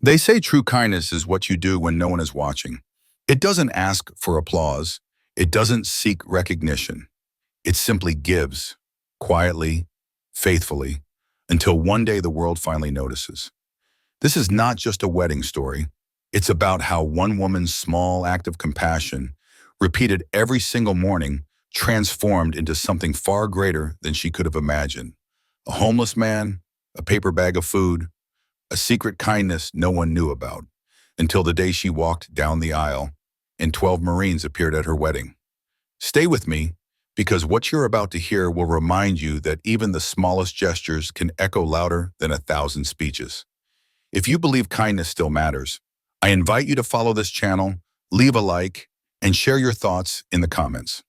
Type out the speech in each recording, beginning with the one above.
They say true kindness is what you do when no one is watching. It doesn't ask for applause. It doesn't seek recognition. It simply gives, quietly, faithfully, until one day the world finally notices. This is not just a wedding story. It's about how one woman's small act of compassion, repeated every single morning, transformed into something far greater than she could have imagined. A homeless man, a paper bag of food, a secret kindness no one knew about, until the day she walked down the aisle and 12 Marines appeared at her wedding. Stay with me, because what you're about to hear will remind you that even the smallest gestures can echo louder than 1,000 speeches. If you believe kindness still matters, I invite you to follow this channel, leave a like, and share your thoughts in the comments.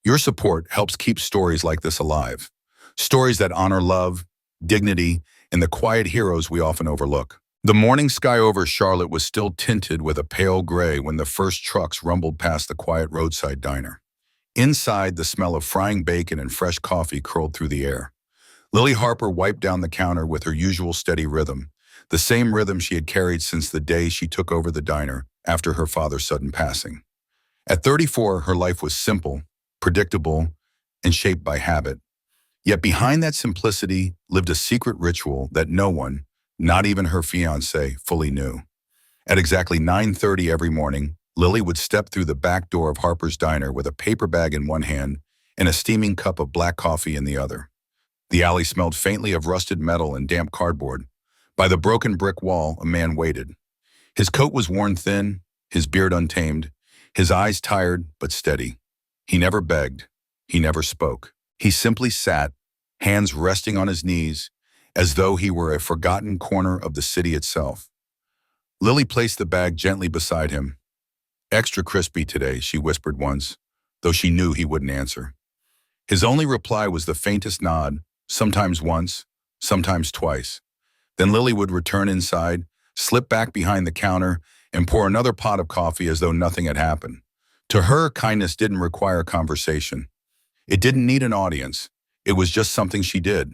Your support helps keep stories like this alive. Stories that honor love, dignity, and the quiet heroes we often overlook. The morning sky over Charlotte was still tinted with a pale gray when the first trucks rumbled past the quiet roadside diner. Inside, the smell of frying bacon and fresh coffee curled through the air. Lily Harper wiped down the counter with her usual steady rhythm, the same rhythm she had carried since the day she took over the diner after her father's sudden passing. At 34, her life was simple, predictable, and shaped by habit. Yet behind that simplicity lived a secret ritual that no one, not even her fiancé, fully knew. At exactly 9:30 every morning, Lily would step through the back door of Harper's Diner with a paper bag in one hand and a steaming cup of black coffee in the other. The alley smelled faintly of rusted metal and damp cardboard. By the broken brick wall, a man waited. His coat was worn thin, his beard untamed, his eyes tired but steady. He never begged. He never spoke. He simply sat, hands resting on his knees, as though he were a forgotten corner of the city itself. Lily placed the bag gently beside him. "Extra crispy today," she whispered once, though she knew he wouldn't answer. His only reply was the faintest nod, sometimes once, sometimes twice. Then Lily would return inside, slip back behind the counter, and pour another pot of coffee as though nothing had happened. To her, kindness didn't require conversation. It didn't need an audience. It was just something she did.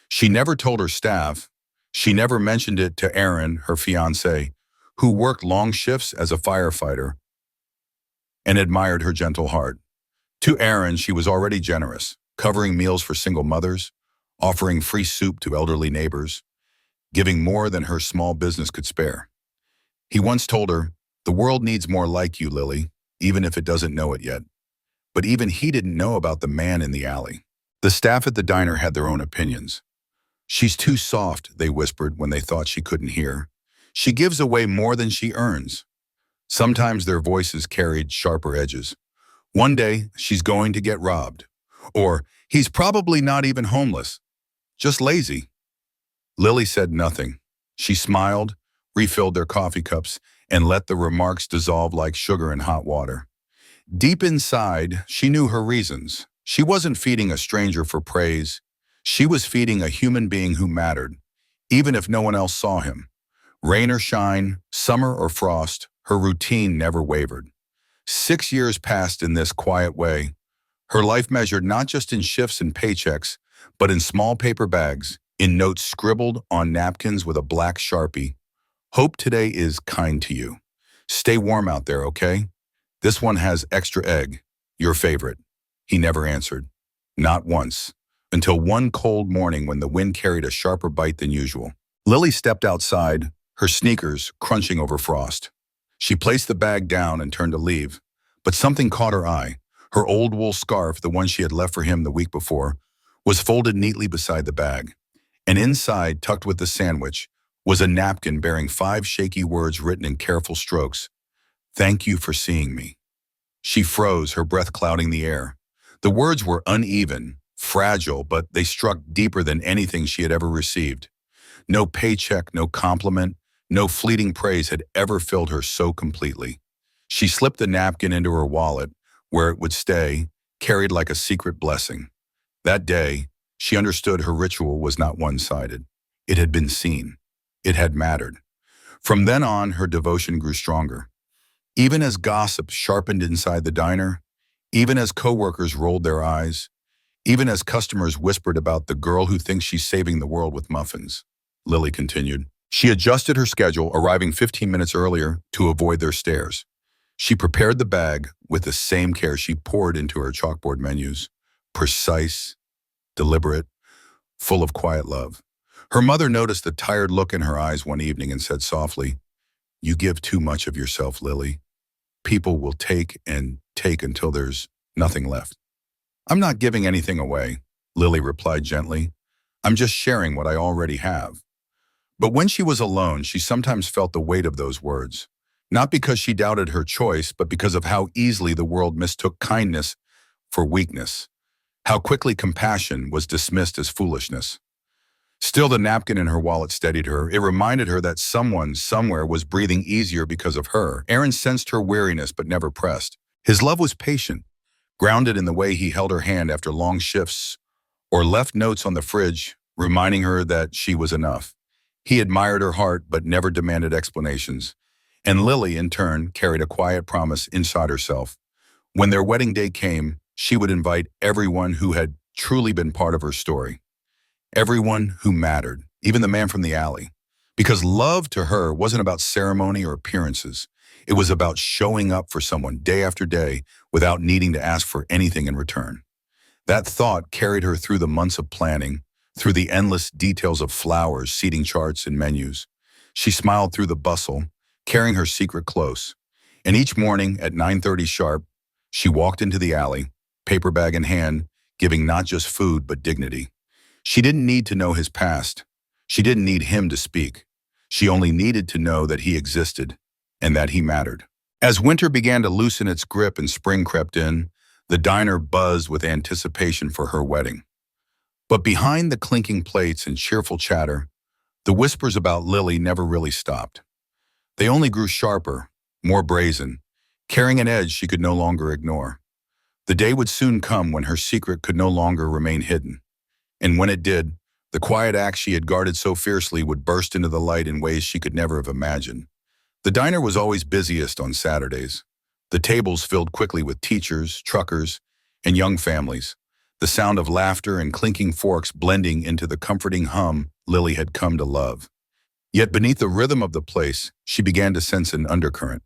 She never told her staff. She never mentioned it to Aaron, her fiancé, who worked long shifts as a firefighter and admired her gentle heart. To Aaron, she was already generous, covering meals for single mothers, offering free soup to elderly neighbors, giving more than her small business could spare. He once told her, "The world needs more like you, Lily, even if it doesn't know it yet." But even he didn't know about the man in the alley. The staff at the diner had their own opinions. "She's too soft," they whispered when they thought she couldn't hear. "She gives away more than she earns." Sometimes their voices carried sharper edges. "One day, she's going to get robbed." Or, "He's probably not even homeless, just lazy." Lily said nothing. She smiled, refilled their coffee cups, and let the remarks dissolve like sugar in hot water. Deep inside, she knew her reasons. She wasn't feeding a stranger for praise. She was feeding a human being who mattered, even if no one else saw him. Rain or shine, summer or frost, her routine never wavered. 6 years passed in this quiet way. Her life measured not just in shifts and paychecks, but in small paper bags, in notes scribbled on napkins with a black Sharpie. "Hope today is kind to you. Stay warm out there, okay? This one has extra egg, your favorite." He never answered. Not once. Until one cold morning when the wind carried a sharper bite than usual. Lily stepped outside, her sneakers crunching over frost. She placed the bag down and turned to leave, but something caught her eye. Her old wool scarf, the one she had left for him the week before, was folded neatly beside the bag. And inside, tucked with the sandwich, was a napkin bearing 5 shaky words written in careful strokes. "Thank you for seeing me." She froze, her breath clouding the air. The words were uneven, fragile, but they struck deeper than anything she had ever received. No paycheck, no compliment, no fleeting praise had ever filled her so completely. She slipped the napkin into her wallet, where it would stay, carried like a secret blessing. That day, she understood her ritual was not one-sided. It had been seen. It had mattered. From then on, her devotion grew stronger. Even as gossip sharpened inside the diner, even as coworkers rolled their eyes, even as customers whispered about the girl who thinks she's saving the world with muffins, Lily continued. She adjusted her schedule, arriving 15 minutes earlier to avoid their stares. She prepared the bag with the same care she poured into her chalkboard menus, precise, deliberate, full of quiet love. Her mother noticed the tired look in her eyes one evening and said softly, "You give too much of yourself, Lily. People will take and take until there's nothing left." "I'm not giving anything away," Lily replied gently. "I'm just sharing what I already have." But when she was alone, she sometimes felt the weight of those words, not because she doubted her choice, but because of how easily the world mistook kindness for weakness, how quickly compassion was dismissed as foolishness. Still, the napkin in her wallet steadied her. It reminded her that someone, somewhere, was breathing easier because of her. Aaron sensed her weariness but never pressed. His love was patient, grounded in the way he held her hand after long shifts or left notes on the fridge reminding her that she was enough. He admired her heart but never demanded explanations. And Lily, in turn, carried a quiet promise inside herself. When their wedding day came, she would invite everyone who had truly been part of her story. Everyone who mattered, even the man from the alley. Because love to her wasn't about ceremony or appearances. It was about showing up for someone day after day without needing to ask for anything in return. That thought carried her through the months of planning, through the endless details of flowers, seating charts, and menus. She smiled through the bustle, carrying her secret close. And each morning at 9:30 sharp, she walked into the alley, paper bag in hand, giving not just food but dignity. She didn't need to know his past. She didn't need him to speak. She only needed to know that he existed and that he mattered. As winter began to loosen its grip and spring crept in, the diner buzzed with anticipation for her wedding. But behind the clinking plates and cheerful chatter, the whispers about Lily never really stopped. They only grew sharper, more brazen, carrying an edge she could no longer ignore. The day would soon come when her secret could no longer remain hidden. And when it did, the quiet act she had guarded so fiercely would burst into the light in ways she could never have imagined. The diner was always busiest on Saturdays. The tables filled quickly with teachers, truckers, and young families, the sound of laughter and clinking forks blending into the comforting hum Lily had come to love. Yet beneath the rhythm of the place, she began to sense an undercurrent.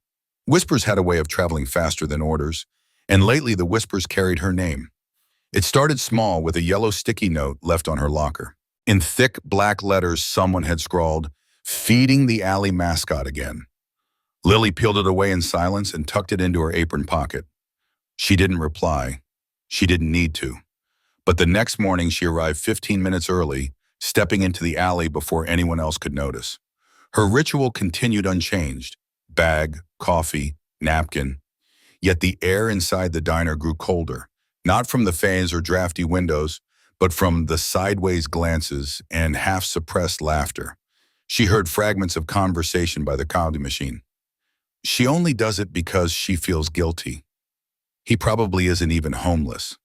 Whispers had a way of traveling faster than orders, and lately the whispers carried her name. It started small with a yellow sticky note left on her locker. In thick black letters, someone had scrawled, "Feeding the alley mascot again." Lily peeled it away in silence and tucked it into her apron pocket. She didn't reply. She didn't need to. But the next morning she arrived 15 minutes early, stepping into the alley before anyone else could notice. Her ritual continued unchanged. Bag, coffee, napkin. Yet the air inside the diner grew colder, not from the fans or drafty windows, but from the sideways glances and half-suppressed laughter. She heard fragments of conversation by the coffee machine. "She only does it because she feels guilty. He probably isn't even homeless.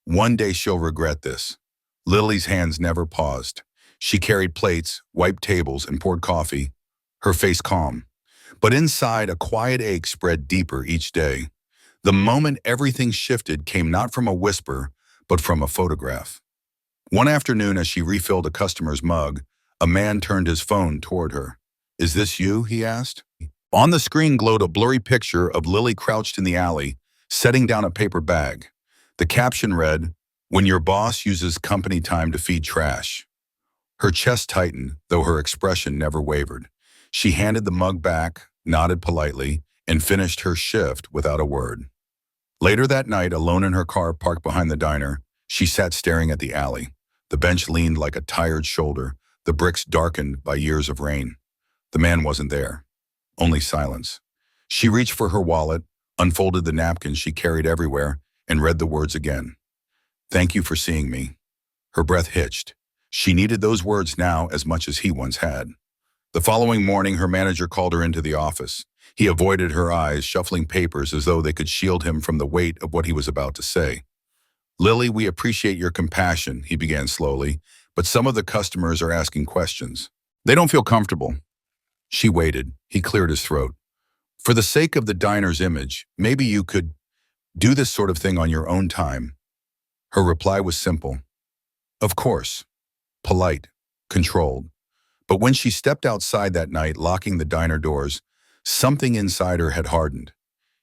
One day she'll regret this." Lily's hands never paused. She carried plates, wiped tables, and poured coffee, her face calm. But inside, a quiet ache spread deeper each day. The moment everything shifted came not from a whisper, but from a photograph. One afternoon, as she refilled a customer's mug, a man turned his phone toward her. "Is this you?" he asked. On the screen glowed a blurry picture of Lily crouched in the alley, setting down a paper bag. The caption read, "When your boss uses company time to feed trash." Her chest tightened, though her expression never wavered. She handed the mug back, nodded politely, and finished her shift without a word. Later that night, alone in her car parked behind the diner, she sat staring at the alley. The bench leaned like a tired shoulder, the bricks darkened by years of rain. The man wasn't there, only silence. She reached for her wallet, unfolded the napkin she carried everywhere, and read the words again. "Thank you for seeing me." Her breath hitched. She needed those words now as much as he once had. The following morning, her manager called her into the office. He avoided her eyes, shuffling papers as though they could shield him from the weight of what he was about to say. "Lily, we appreciate your compassion," he began slowly, "but some of the customers are asking questions. They don't feel comfortable." She waited. He cleared his throat. "For the sake of the diner's image, maybe you could do this sort of thing on your own time." Her reply was simple. "Of course." Polite, controlled. But when she stepped outside that night, locking the diner doors, something inside her had hardened.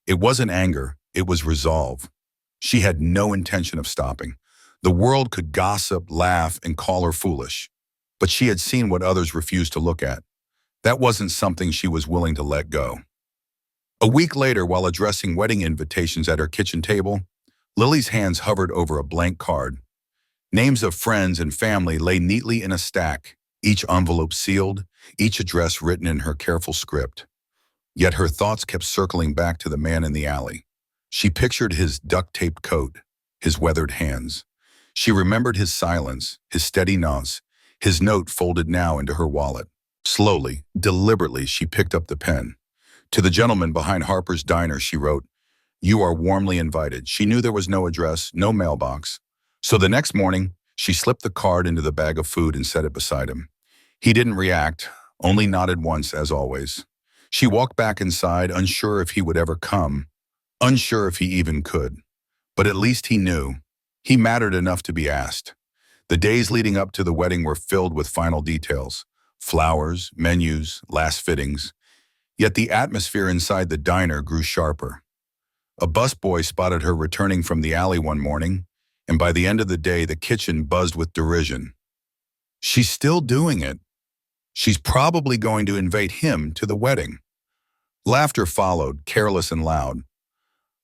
It wasn't anger, it was resolve. She had no intention of stopping. The world could gossip, laugh, and call her foolish. But she had seen what others refused to look at. That wasn't something she was willing to let go. A week later, while addressing wedding invitations at her kitchen table, Lily's hands hovered over a blank card. Names of friends and family lay neatly in a stack, each envelope sealed, each address written in her careful script. Yet her thoughts kept circling back to the man in the alley. She pictured his duct-taped coat, his weathered hands. She remembered his silence, his steady nods, his note folded now into her wallet. Slowly, deliberately, she picked up the pen. To the gentleman behind Harper's Diner, she wrote, "You are warmly invited." She knew there was no address, no mailbox. So the next morning, she slipped the card into the bag of food and set it beside him. He didn't react, only nodded once, as always. She walked back inside, unsure if he would ever come, unsure if he even could. But at least he knew. He mattered enough to be asked. The days leading up to the wedding were filled with final details: flowers, menus, last fittings. Yet the atmosphere inside the diner grew sharper. A busboy spotted her returning from the alley one morning, and by the end of the day, the kitchen buzzed with derision. She's still doing it. She's probably going to invite him to the wedding. Laughter followed, careless and loud.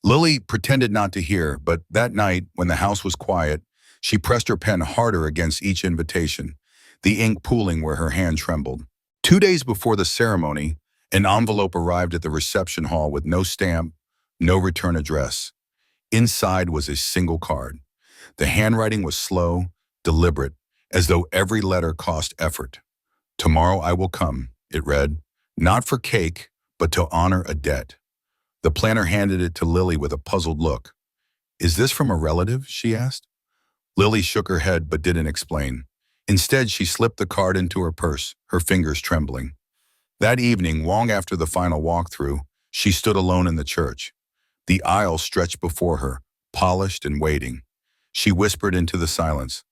Lily pretended not to hear, but that night, when the house was quiet, she pressed her pen harder against each invitation, the ink pooling where her hand trembled. 2 days before the ceremony, an envelope arrived at the reception hall with no stamp, no return address. Inside was a single card. The handwriting was slow, deliberate, as though every letter cost effort. "Tomorrow I will come," it read, "not for cake, but to honor a debt." The planner handed it to Lily with a puzzled look. "Is this from a relative?" she asked. Lily shook her head but didn't explain. Instead, she slipped the card into her purse, her fingers trembling. That evening, long after the final walkthrough, she stood alone in the church. The aisle stretched before her, polished and waiting. She whispered into the silence,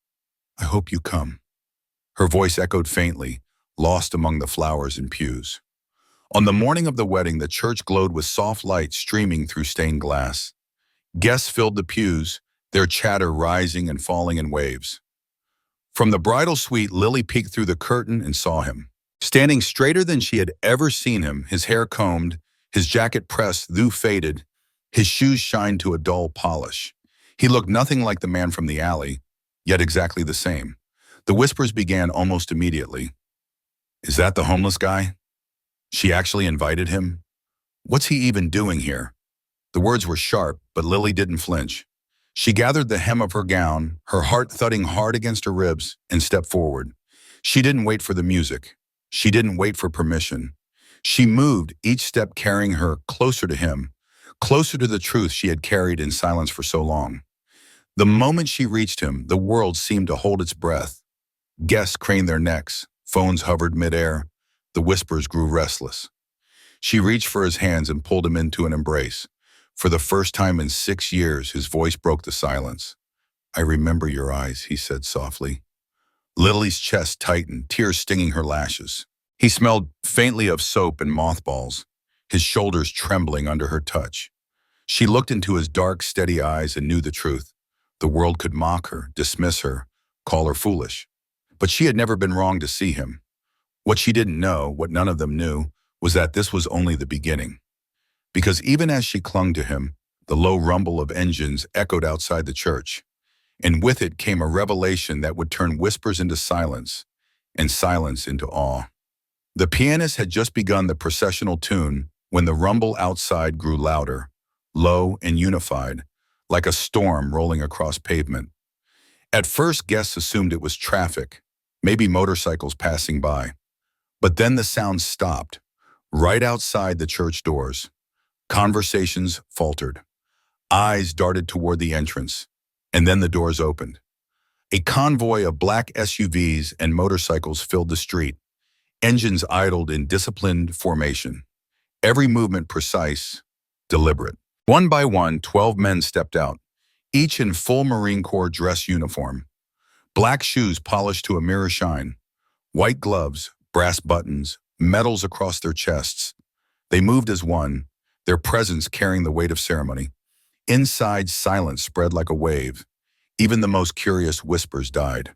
"I hope you come." Her voice echoed faintly, lost among the flowers and pews. On the morning of the wedding, the church glowed with soft light streaming through stained glass. Guests filled the pews, their chatter rising and falling in waves. From the bridal suite, Lily peeked through the curtain and saw him. Standing straighter than she had ever seen him, his hair combed, his jacket pressed, though faded, his shoes shined to a dull polish. He looked nothing like the man from the alley, yet exactly the same. The whispers began almost immediately. "Is that the homeless guy? She actually invited him? What's he even doing here?" The words were sharp, but Lily didn't flinch. She gathered the hem of her gown, her heart thudding hard against her ribs, and stepped forward. She didn't wait for the music. She didn't wait for permission. She moved, each step carrying her closer to him, closer to the truth she had carried in silence for so long. The moment she reached him, the world seemed to hold its breath. Guests craned their necks, phones hovered midair, the whispers grew restless. She reached for his hands and pulled him into an embrace. For the first time in 6 years, his voice broke the silence. "I remember your eyes," he said softly. Lily's chest tightened, tears stinging her lashes. He smelled faintly of soap and mothballs, his shoulders trembling under her touch. She looked into his dark, steady eyes and knew the truth. The world could mock her, dismiss her, call her foolish. But she had never been wrong to see him. What she didn't know, what none of them knew, was that this was only the beginning. Because even as she clung to him, the low rumble of engines echoed outside the church. And with it came a revelation that would turn whispers into silence, and silence into awe. The pianist had just begun the processional tune when the rumble outside grew louder, low and unified, like a storm rolling across pavement. At first, guests assumed it was traffic, maybe motorcycles passing by. But then the sound stopped, right outside the church doors. Conversations faltered. Eyes darted toward the entrance, and then the doors opened. A convoy of black SUVs and motorcycles filled the street. Engines idled in disciplined formation, every movement precise, deliberate. One by one, 12 men stepped out, each in full Marine Corps dress uniform. Black shoes polished to a mirror shine, white gloves, brass buttons, medals across their chests. They moved as one, their presence carrying the weight of ceremony. Inside, silence spread like a wave. Even the most curious whispers died.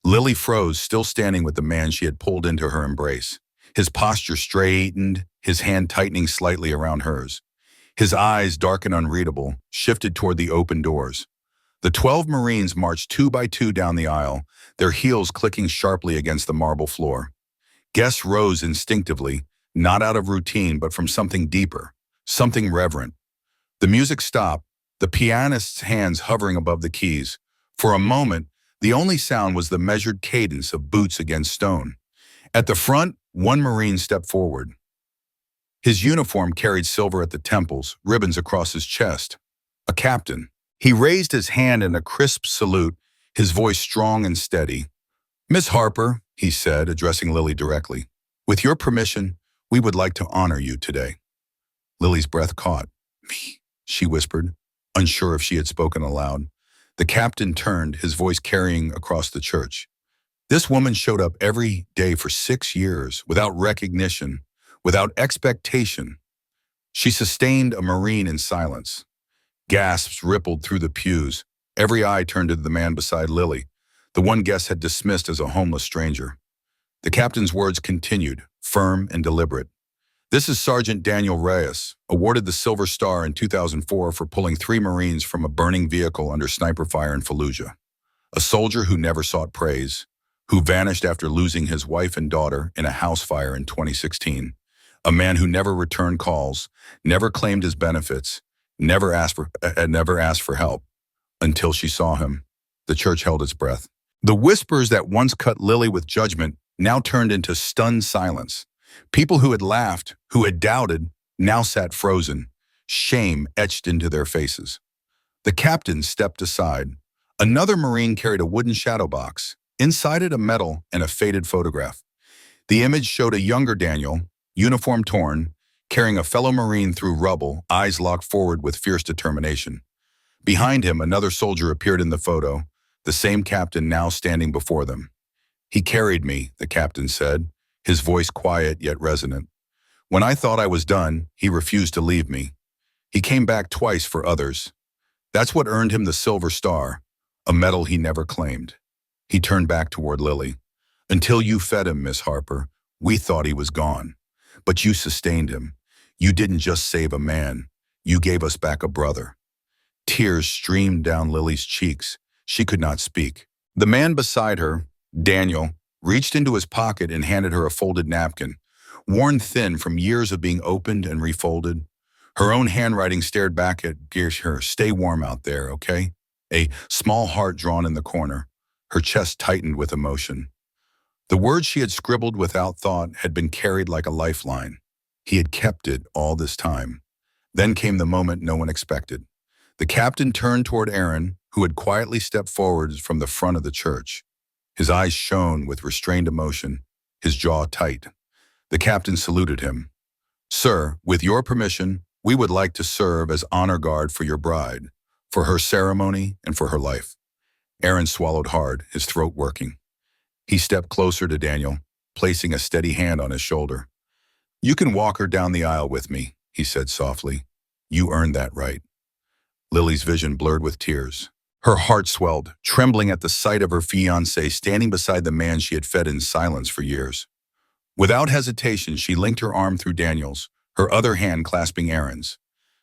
Lily froze, still standing with the man she had pulled into her embrace. His posture straightened, his hand tightening slightly around hers. His eyes, dark and unreadable, shifted toward the open doors. The 12 Marines marched two by two down the aisle, their heels clicking sharply against the marble floor. Guests rose instinctively, not out of routine but from something deeper, something reverent. The music stopped, the pianist's hands hovering above the keys. For a moment, the only sound was the measured cadence of boots against stone. At the front, one Marine stepped forward. His uniform carried silver at the temples, ribbons across his chest. A captain. He raised his hand in a crisp salute, his voice strong and steady. "Miss Harper," he said, addressing Lily directly, "with your permission, we would like to honor you today." Lily's breath caught. "Me?" she whispered, unsure if she had spoken aloud. The captain turned, his voice carrying across the church. "This woman showed up every day for 6 years, without recognition, without expectation." She sustained a Marine in silence. Gasps rippled through the pews. Every eye turned to the man beside Lily, the one guest had dismissed as a homeless stranger. The captain's words continued, firm and deliberate. "This is Sergeant Daniel Reyes, awarded the Silver Star in 2004 for pulling 3 Marines from a burning vehicle under sniper fire in Fallujah. A soldier who never sought praise, who vanished after losing his wife and daughter in a house fire in 2016. A man who never returned calls, never claimed his benefits, never asked for help, until she saw him." The church held its breath. The whispers that once cut Lily with judgment now turned into stunned silence. People who had laughed, who had doubted, now sat frozen, shame etched into their faces. The captain stepped aside. Another Marine carried a wooden shadow box. Inside it, a medal and a faded photograph. The image showed a younger Daniel, uniform torn, carrying a fellow Marine through rubble, eyes locked forward with fierce determination. Behind him, another soldier appeared in the photo, the same captain now standing before them. "He carried me," the captain said, his voice quiet yet resonant. "When I thought I was done, he refused to leave me. He came back twice for others. That's what earned him the Silver Star, a medal he never claimed." He turned back toward Lily. "Until you fed him, Miss Harper, we thought he was gone. But you sustained him. You didn't just save a man. You gave us back a brother." Tears streamed down Lily's cheeks. She could not speak. The man beside her, Daniel, reached into his pocket and handed her a folded napkin, worn thin from years of being opened and refolded. Her own handwriting stared back at her. "Stay warm out there, okay?" A small heart drawn in the corner. Her chest tightened with emotion. The words she had scribbled without thought had been carried like a lifeline. He had kept it all this time. Then came the moment no one expected. The captain turned toward Aaron, who had quietly stepped forward from the front of the church. His eyes shone with restrained emotion, his jaw tight. The captain saluted him. "Sir, with your permission, we would like to serve as honor guard for your bride, for her ceremony and for her life." Aaron swallowed hard, his throat working. He stepped closer to Daniel, placing a steady hand on his shoulder. "You can walk her down the aisle with me," he said softly. "You earned that right." Lily's vision blurred with tears. Her heart swelled, trembling at the sight of her fiancé standing beside the man she had fed in silence for years. Without hesitation, she linked her arm through Daniel's, her other hand clasping Aaron's.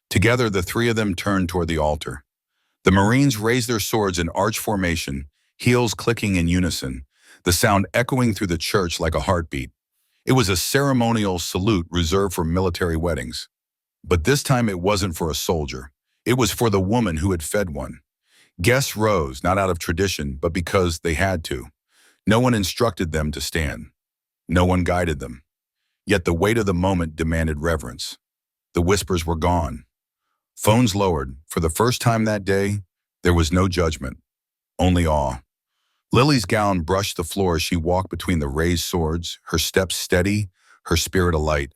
Together, the three of them turned toward the altar. The Marines raised their swords in arch formation, heels clicking in unison, the sound echoing through the church like a heartbeat. It was a ceremonial salute reserved for military weddings. But this time it wasn't for a soldier. It was for the woman who had fed one. Guests rose, not out of tradition, but because they had to. No one instructed them to stand. No one guided them. Yet the weight of the moment demanded reverence. The whispers were gone. Phones lowered. For the first time that day, there was no judgment, only awe. Lily's gown brushed the floor as she walked between the raised swords, her steps steady, her spirit alight.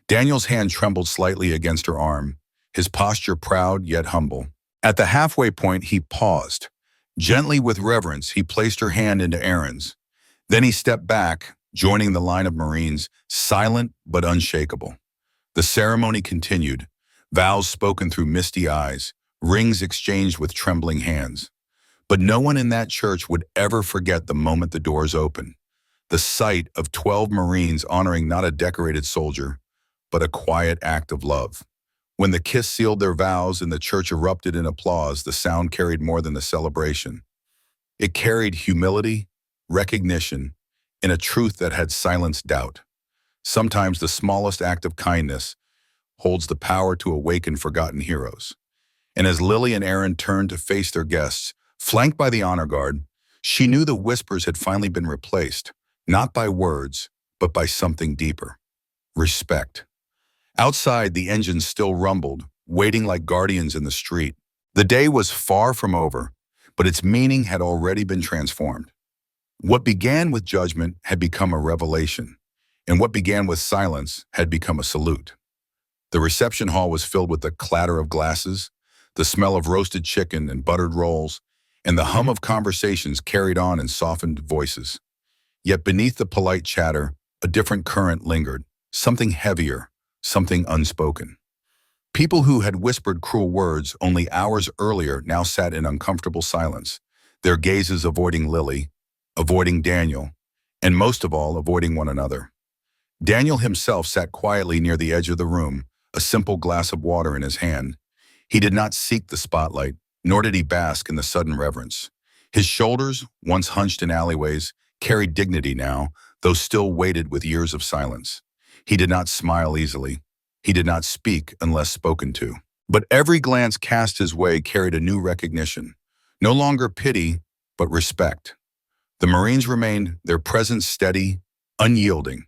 Daniel's hand trembled slightly against her arm, his posture proud yet humble. At the halfway point, he paused. Gently with reverence, he placed her hand into Aaron's. Then he stepped back, joining the line of Marines, silent but unshakable. The ceremony continued, vows spoken through misty eyes, rings exchanged with trembling hands. But no one in that church would ever forget the moment the doors opened. The sight of 12 Marines honoring not a decorated soldier, but a quiet act of love. When the kiss sealed their vows and the church erupted in applause, the sound carried more than the celebration. It carried humility, recognition, and a truth that had silenced doubt. Sometimes the smallest act of kindness holds the power to awaken forgotten heroes. And as Lily and Aaron turned to face their guests, flanked by the honor guard, she knew the whispers had finally been replaced, not by words, but by something deeper: respect. Outside, the engines still rumbled, waiting like guardians in the street. The day was far from over, but its meaning had already been transformed. What began with judgment had become a revelation, and what began with silence had become a salute. The reception hall was filled with the clatter of glasses, the smell of roasted chicken and buttered rolls, and the hum of conversations carried on in softened voices. Yet beneath the polite chatter, a different current lingered, something heavier, something unspoken. People who had whispered cruel words only hours earlier now sat in uncomfortable silence, their gazes avoiding Lily, avoiding Daniel, and most of all, avoiding one another. Daniel himself sat quietly near the edge of the room, a simple glass of water in his hand. He did not seek the spotlight, nor did he bask in the sudden reverence. His shoulders, once hunched in alleyways, carried dignity now, though still weighted with years of silence. He did not smile easily. He did not speak unless spoken to. But every glance cast his way carried a new recognition. No longer pity, but respect. The Marines remained, their presence steady, unyielding,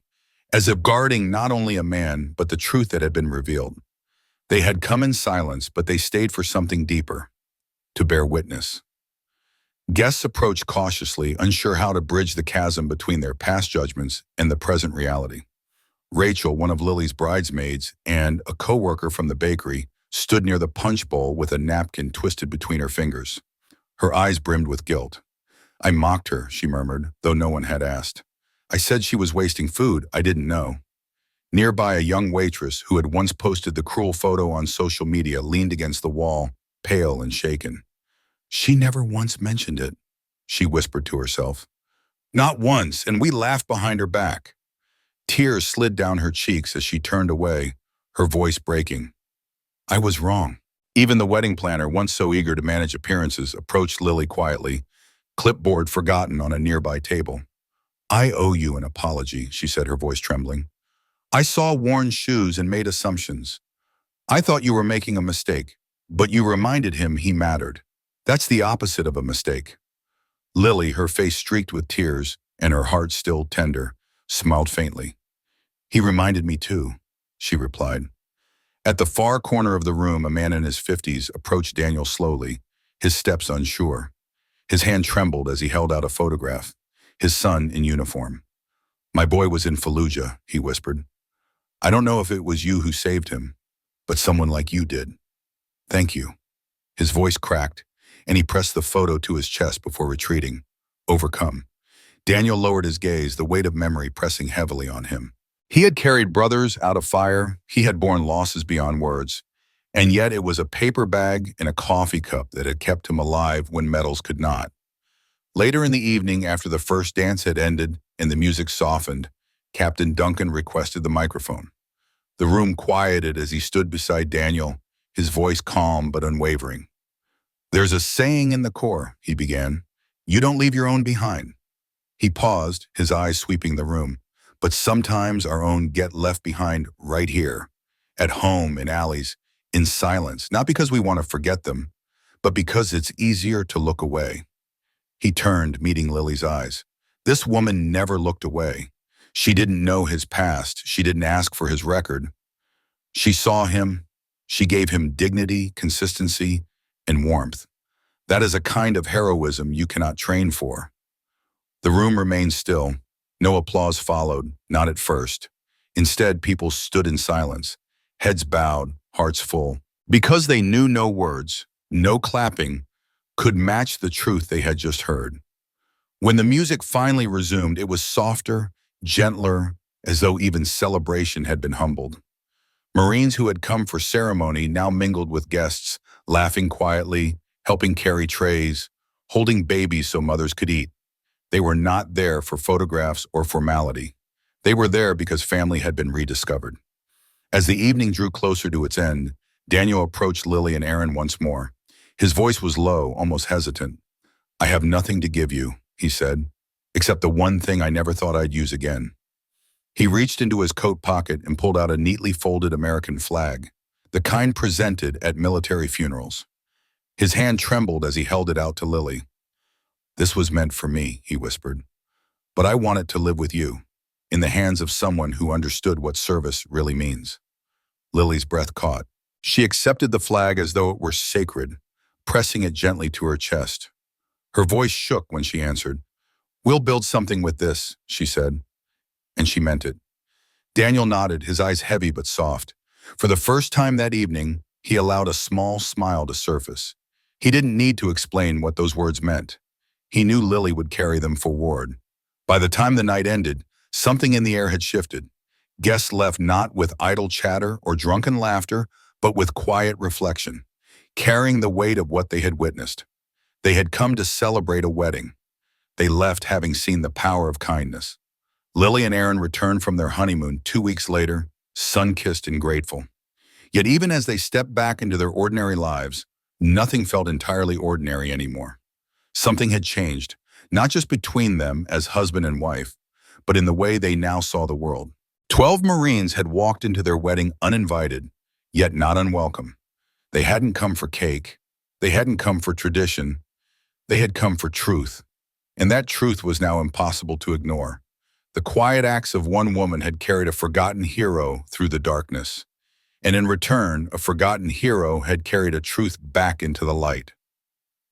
as if guarding not only a man, but the truth that had been revealed. They had come in silence, but they stayed for something deeper: to bear witness. Guests approached cautiously, unsure how to bridge the chasm between their past judgments and the present reality. Rachel, one of Lily's bridesmaids and a co-worker from the bakery, stood near the punch bowl with a napkin twisted between her fingers. Her eyes brimmed with guilt. "I mocked her," she murmured, though no one had asked. "I said she was wasting food. I didn't know." Nearby, a young waitress who had once posted the cruel photo on social media leaned against the wall, pale and shaken. "She never once mentioned it," she whispered to herself. "Not once, and we laughed behind her back." Tears slid down her cheeks as she turned away, her voice breaking. "I was wrong." Even the wedding planner, once so eager to manage appearances, approached Lily quietly, clipboard forgotten on a nearby table. "I owe you an apology," she said, her voice trembling. "I saw worn shoes and made assumptions. I thought you were making a mistake, but you reminded him he mattered. That's the opposite of a mistake." Lily, her face streaked with tears and her heart still tender, smiled faintly. "He reminded me too," she replied. At the far corner of the room, a man in his 50s approached Daniel slowly, his steps unsure. His hand trembled as he held out a photograph, his son in uniform. "My boy was in Fallujah," he whispered. "I don't know if it was you who saved him, but someone like you did. Thank you." His voice cracked, and he pressed the photo to his chest before retreating, overcome. Daniel lowered his gaze, the weight of memory pressing heavily on him. He had carried brothers out of fire, he had borne losses beyond words, and yet it was a paper bag and a coffee cup that had kept him alive when medals could not. Later in the evening, after the first dance had ended and the music softened, Captain Duncan requested the microphone. The room quieted as he stood beside Daniel, his voice calm but unwavering. "There's a saying in the Corps," he began. "You don't leave your own behind." He paused, his eyes sweeping the room. "But sometimes our own get left behind right here, at home, in alleys, in silence, not because we want to forget them, but because it's easier to look away." He turned, meeting Lily's eyes. This woman never looked away. She didn't know his past. She didn't ask for his record. She saw him. She gave him dignity, consistency, and warmth. That is a kind of heroism you cannot train for. The room remained still. No applause followed, not at first. Instead, people stood in silence, heads bowed, hearts full, because they knew no words, no clapping, could match the truth they had just heard. When the music finally resumed, it was softer, gentler, as though even celebration had been humbled. Marines who had come for ceremony now mingled with guests, laughing quietly, helping carry trays, holding babies so mothers could eat. They were not there for photographs or formality. They were there because family had been rediscovered. As the evening drew closer to its end, Daniel approached Lily and Aaron once more. His voice was low, almost hesitant. "I have nothing to give you," he said, "except the one thing I never thought I'd use again." He reached into his coat pocket and pulled out a neatly folded American flag, the kind presented at military funerals. His hand trembled as he held it out to Lily. "This was meant for me," he whispered, "but I want it to live with you, in the hands of someone who understood what service really means." Lily's breath caught. She accepted the flag as though it were sacred, pressing it gently to her chest. Her voice shook when she answered. "We'll build something with this," she said, and she meant it. Daniel nodded, his eyes heavy but soft. For the first time that evening, he allowed a small smile to surface. He didn't need to explain what those words meant. He knew Lily would carry them forward. By the time the night ended, something in the air had shifted. Guests left not with idle chatter or drunken laughter, but with quiet reflection, carrying the weight of what they had witnessed. They had come to celebrate a wedding. They left having seen the power of kindness. Lily and Aaron returned from their honeymoon 2 weeks later, sun-kissed and grateful. Yet even as they stepped back into their ordinary lives, nothing felt entirely ordinary anymore. Something had changed, not just between them as husband and wife, but in the way they now saw the world. 12 Marines had walked into their wedding uninvited, yet not unwelcome. They hadn't come for cake. They hadn't come for tradition. They had come for truth. And that truth was now impossible to ignore. The quiet acts of one woman had carried a forgotten hero through the darkness. And in return, a forgotten hero had carried a truth back into the light.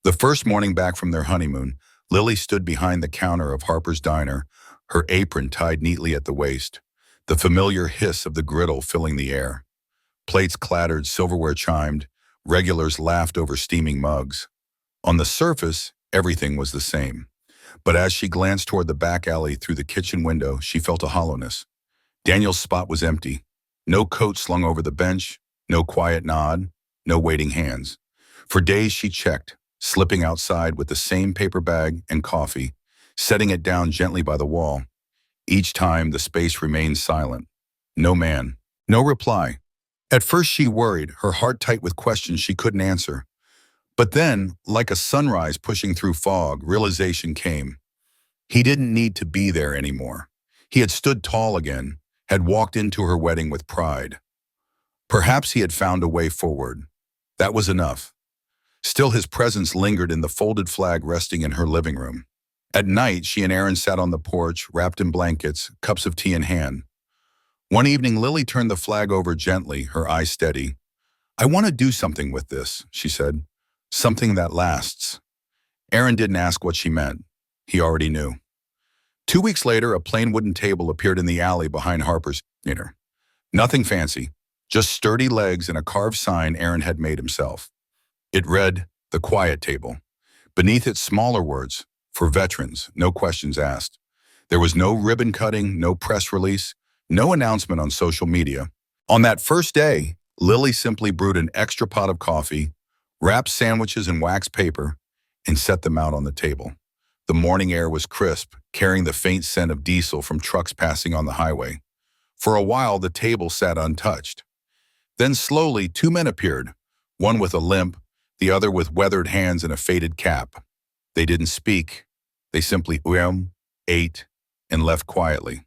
The first morning back from their honeymoon, Lily stood behind the counter of Harper's Diner, her apron tied neatly at the waist, the familiar hiss of the griddle filling the air. Plates clattered, silverware chimed, regulars laughed over steaming mugs. On the surface, everything was the same. But as she glanced toward the back alley through the kitchen window, she felt a hollowness. Daniel's spot was empty. No coat slung over the bench, no quiet nod, no waiting hands. For days she checked, slipping outside with the same paper bag and coffee, setting it down gently by the wall. Each time the space remained silent. No man, no reply. At first she worried, her heart tight with questions she couldn't answer. But then, like a sunrise pushing through fog, realization came. He didn't need to be there anymore. He had stood tall again, had walked into her wedding with pride. Perhaps he had found a way forward. That was enough. Still, his presence lingered in the folded flag resting in her living room. At night, she and Aaron sat on the porch, wrapped in blankets, cups of tea in hand. One evening, Lily turned the flag over gently, her eyes steady. "I want to do something with this," she said. "Something that lasts." Aaron didn't ask what she meant. He already knew. 2 weeks later, a plain wooden table appeared in the alley behind Harper's Diner. Nothing fancy, just sturdy legs and a carved sign Aaron had made himself. It read, "The Quiet Table." Beneath it, smaller words, "For veterans, no questions asked." There was no ribbon cutting, no press release, no announcement on social media. On that first day, Lily simply brewed an extra pot of coffee, wrapped sandwiches in wax paper, and set them out on the table. The morning air was crisp, carrying the faint scent of diesel from trucks passing on the highway. For a while, the table sat untouched. Then slowly, 2 men appeared, one with a limp, the other with weathered hands and a faded cap. They didn't speak. They simply ate, and left quietly.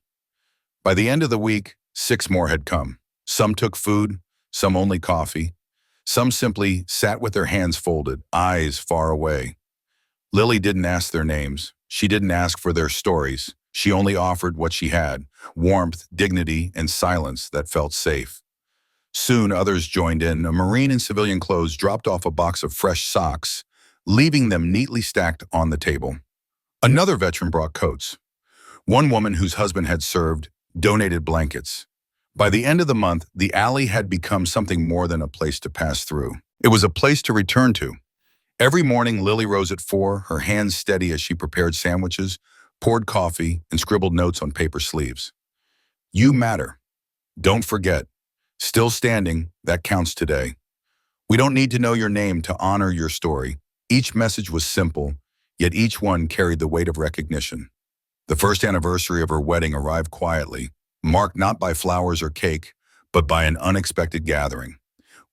By the end of the week, 6 more had come. Some took food, some only coffee. Some simply sat with their hands folded, eyes far away. Lily didn't ask their names. She didn't ask for their stories. She only offered what she had, warmth, dignity, and silence that felt safe. Soon others joined in. A Marine in civilian clothes dropped off a box of fresh socks, leaving them neatly stacked on the table. Another veteran brought coats. One woman whose husband had served donated blankets. By the end of the month, the alley had become something more than a place to pass through. It was a place to return to. Every morning, Lily rose at 4, her hands steady as she prepared sandwiches, poured coffee, and scribbled notes on paper sleeves. You matter. Don't forget. Still standing, that counts today. We don't need to know your name to honor your story. Each message was simple, yet each one carried the weight of recognition. The first anniversary of her wedding arrived quietly, marked not by flowers or cake, but by an unexpected gathering.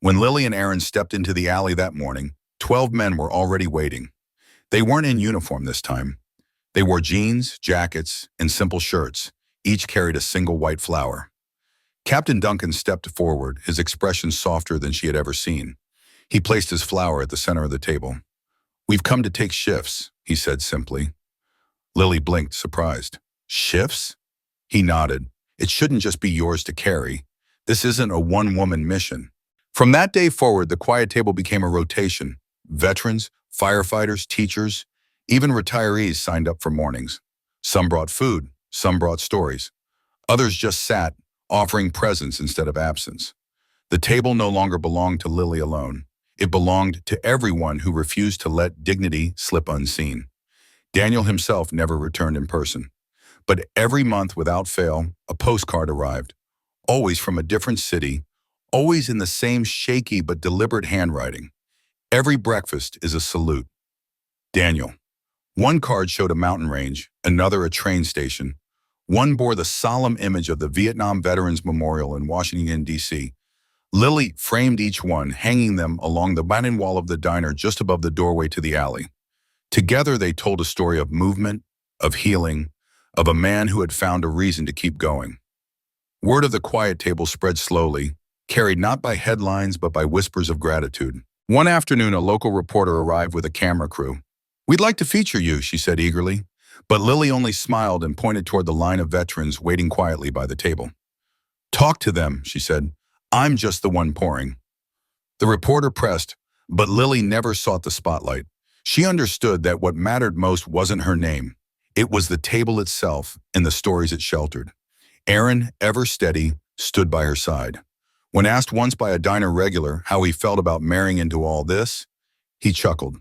When Lily and Aaron stepped into the alley that morning, 12 men were already waiting. They weren't in uniform this time. They wore jeans, jackets, and simple shirts. Each carried a single white flower. Captain Duncan stepped forward, his expression softer than she had ever seen. He placed his flower at the center of the table. "We've come to take shifts," he said simply. Lily blinked, surprised. "Shifts?" He nodded. "It shouldn't just be yours to carry. This isn't a one-woman mission." From that day forward, the quiet table became a rotation. Veterans, firefighters, teachers, even retirees signed up for mornings. Some brought food, some brought stories. Others just sat, offering presence instead of absence. The table no longer belonged to Lily alone. It belonged to everyone who refused to let dignity slip unseen. Daniel himself never returned in person. But every month, without fail, a postcard arrived, always from a different city, always in the same shaky but deliberate handwriting. Every breakfast is a salute. Daniel. One card showed a mountain range, another a train station. One bore the solemn image of the Vietnam Veterans Memorial in Washington, D.C. Lily framed each one, hanging them along the dining wall of the diner just above the doorway to the alley. Together they told a story of movement, of healing, of a man who had found a reason to keep going. Word of the quiet table spread slowly, carried not by headlines but by whispers of gratitude. One afternoon, a local reporter arrived with a camera crew. "We'd like to feature you," she said eagerly, but Lily only smiled and pointed toward the line of veterans waiting quietly by the table. "Talk to them," she said. "I'm just the one pouring." The reporter pressed, but Lily never sought the spotlight. She understood that what mattered most wasn't her name. It was the table itself and the stories it sheltered. Aaron, ever steady, stood by her side. When asked once by a diner regular how he felt about marrying into all this, he chuckled.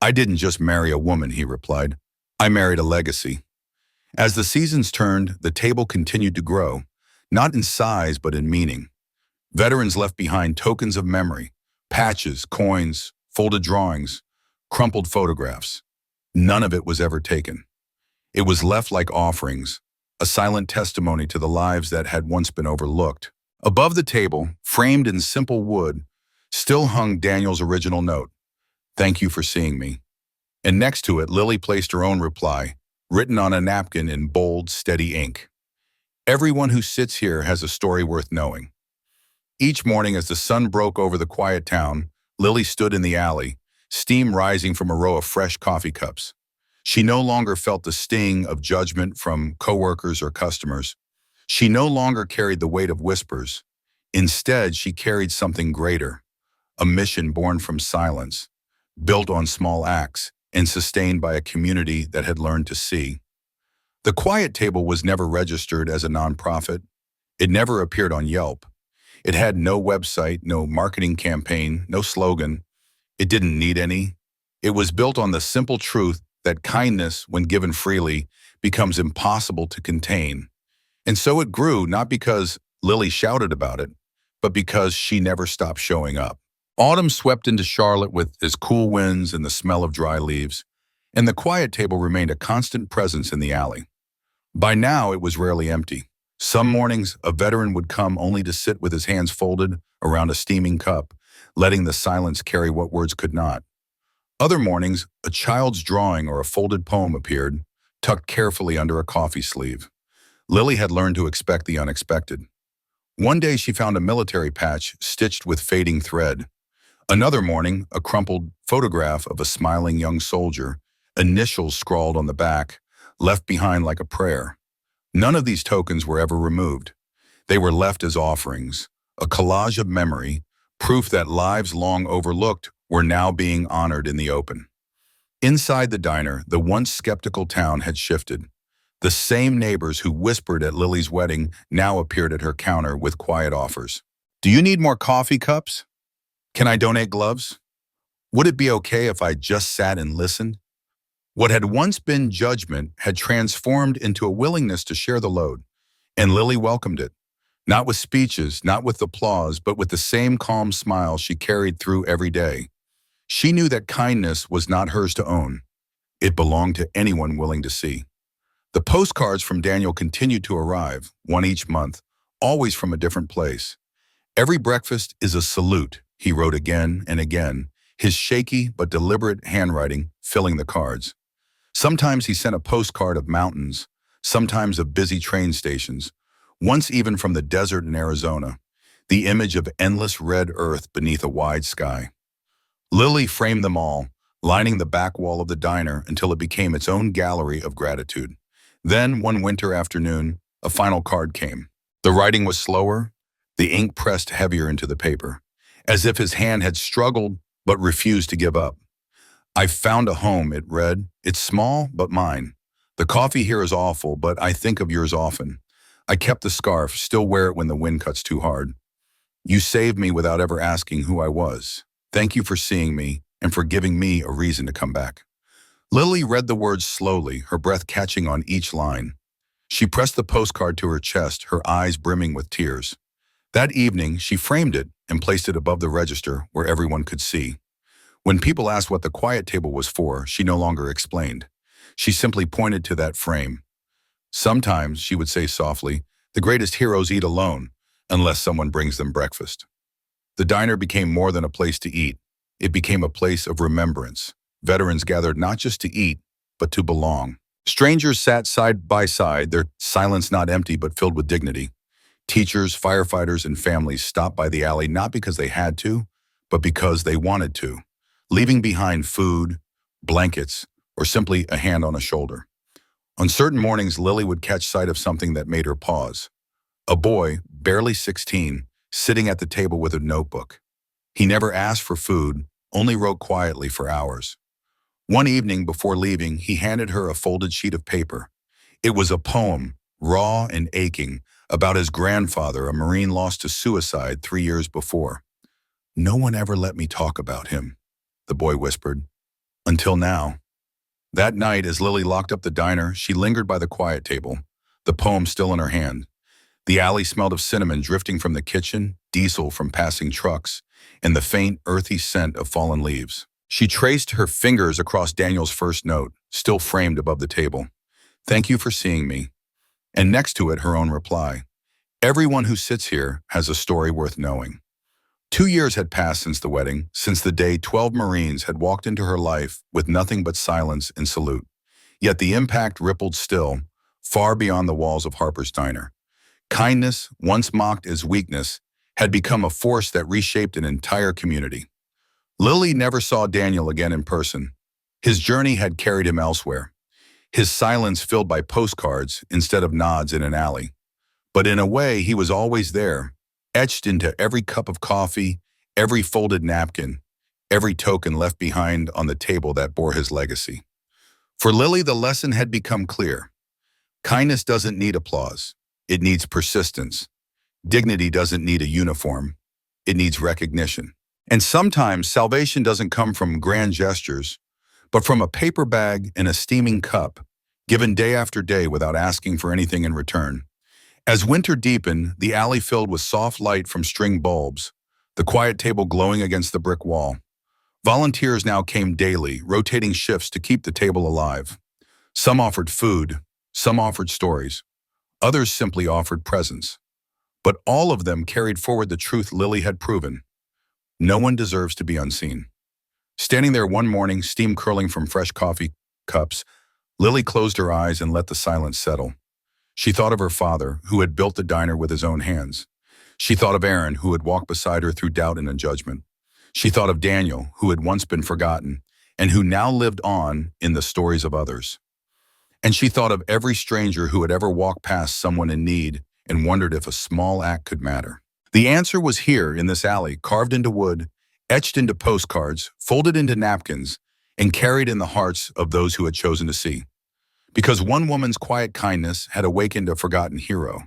"I didn't just marry a woman," he replied. "I married a legacy." As the seasons turned, the table continued to grow, not in size but in meaning. Veterans left behind tokens of memory, patches, coins, folded drawings, crumpled photographs. None of it was ever taken. It was left like offerings, a silent testimony to the lives that had once been overlooked. Above the table, framed in simple wood, still hung Daniel's original note, "Thank you for seeing me." And next to it, Lily placed her own reply, written on a napkin in bold, steady ink. "Everyone who sits here has a story worth knowing." Each morning as the sun broke over the quiet town, Lily stood in the alley, steam rising from a row of fresh coffee cups. She no longer felt the sting of judgment from coworkers or customers. She no longer carried the weight of whispers. Instead, she carried something greater, a mission born from silence, built on small acts, and sustained by a community that had learned to see. The Quiet Table was never registered as a nonprofit. It never appeared on Yelp. It had no website, no marketing campaign, no slogan. It didn't need any. It was built on the simple truth that kindness, when given freely, becomes impossible to contain. And so it grew, not because Lily shouted about it, but because she never stopped showing up. Autumn swept into Charlotte with its cool winds and the smell of dry leaves, and the Quiet Table remained a constant presence in the alley. By now, it was rarely empty. Some mornings, a veteran would come only to sit with his hands folded around a steaming cup, letting the silence carry what words could not. Other mornings, a child's drawing or a folded poem appeared, tucked carefully under a coffee sleeve. Lily had learned to expect the unexpected. One day she found a military patch stitched with fading thread. Another morning, a crumpled photograph of a smiling young soldier, initials scrawled on the back, left behind like a prayer. None of these tokens were ever removed. They were left as offerings, a collage of memory, proof that lives long overlooked were now being honored in the open. Inside the diner, the once skeptical town had shifted. The same neighbors who whispered at Lily's wedding now appeared at her counter with quiet offers. "Do you need more coffee cups? Can I donate gloves? Would it be okay if I just sat and listened?" What had once been judgment had transformed into a willingness to share the load, and Lily welcomed it. Not with speeches, not with applause, but with the same calm smile she carried through every day. She knew that kindness was not hers to own. It belonged to anyone willing to see. The postcards from Daniel continued to arrive, one each month, always from a different place. Every breakfast is a salute, he wrote again and again, his shaky but deliberate handwriting filling the cards. Sometimes he sent a postcard of mountains, sometimes of busy train stations, once even from the desert in Arizona, the image of endless red earth beneath a wide sky. Lily framed them all, lining the back wall of the diner until it became its own gallery of gratitude. Then, one winter afternoon, a final card came. The writing was slower, the ink pressed heavier into the paper, as if his hand had struggled but refused to give up. "I've found a home," it read. "It's small, but mine. The coffee here is awful, but I think of yours often. I kept the scarf, still wear it when the wind cuts too hard. You saved me without ever asking who I was. Thank you for seeing me and for giving me a reason to come back." Lily read the words slowly, her breath catching on each line. She pressed the postcard to her chest, her eyes brimming with tears. That evening, she framed it and placed it above the register where everyone could see. When people asked what the quiet table was for, she no longer explained. She simply pointed to that frame. "Sometimes," she would say softly, "the greatest heroes eat alone, unless someone brings them breakfast." The diner became more than a place to eat. It became a place of remembrance. Veterans gathered not just to eat, but to belong. Strangers sat side by side, their silence not empty but filled with dignity. Teachers, firefighters, and families stopped by the alley not because they had to, but because they wanted to, leaving behind food, blankets, or simply a hand on a shoulder. On certain mornings, Lily would catch sight of something that made her pause. A boy, barely 16, sitting at the table with a notebook. He never asked for food, only wrote quietly for hours. One evening before leaving, he handed her a folded sheet of paper. It was a poem, raw and aching, about his grandfather, a Marine lost to suicide 3 years before. "No one ever let me talk about him," the boy whispered. "Until now." That night, as Lily locked up the diner, she lingered by the quiet table, the poem still in her hand. The alley smelled of cinnamon drifting from the kitchen, diesel from passing trucks, and the faint, earthy scent of fallen leaves. She traced her fingers across Daniel's first note, still framed above the table. "Thank you for seeing me." And next to it, her own reply. "Everyone who sits here has a story worth knowing." 2 years had passed since the wedding, since the day 12 Marines had walked into her life with nothing but silence and salute. Yet the impact rippled still, far beyond the walls of Harper's Diner. Kindness, once mocked as weakness, had become a force that reshaped an entire community. Lily never saw Daniel again in person. His journey had carried him elsewhere, his silence filled by postcards instead of nods in an alley. But in a way, he was always there, etched into every cup of coffee, every folded napkin, every token left behind on the table that bore his legacy. For Lily, the lesson had become clear. Kindness doesn't need applause. It needs persistence. Dignity doesn't need a uniform. It needs recognition. And sometimes salvation doesn't come from grand gestures, but from a paper bag and a steaming cup, given day after day without asking for anything in return. As winter deepened, the alley filled with soft light from string bulbs, the quiet table glowing against the brick wall. Volunteers now came daily, rotating shifts to keep the table alive. Some offered food, some offered stories, others simply offered presence. But all of them carried forward the truth Lily had proven. No one deserves to be unseen. Standing there one morning, steam curling from fresh coffee cups, Lily closed her eyes and let the silence settle. She thought of her father, who had built the diner with his own hands. She thought of Aaron, who had walked beside her through doubt and judgment. She thought of Daniel, who had once been forgotten, and who now lived on in the stories of others. And she thought of every stranger who had ever walked past someone in need and wondered if a small act could matter. The answer was here in this alley, carved into wood, etched into postcards, folded into napkins, and carried in the hearts of those who had chosen to see. Because one woman's quiet kindness had awakened a forgotten hero,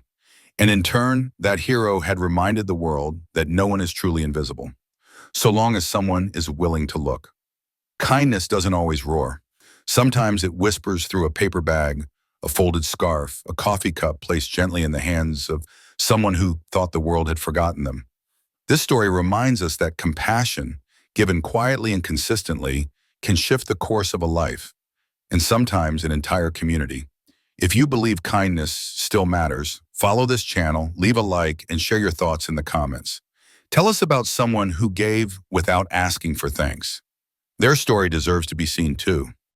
and in turn, that hero had reminded the world that no one is truly invisible, so long as someone is willing to look. Kindness doesn't always roar. Sometimes it whispers through a paper bag, a folded scarf, a coffee cup placed gently in the hands of someone who thought the world had forgotten them. This story reminds us that compassion, given quietly and consistently, can shift the course of a life, and sometimes an entire community. If you believe kindness still matters, follow this channel, leave a like, and share your thoughts in the comments. Tell us about someone who gave without asking for thanks. Their story deserves to be seen too.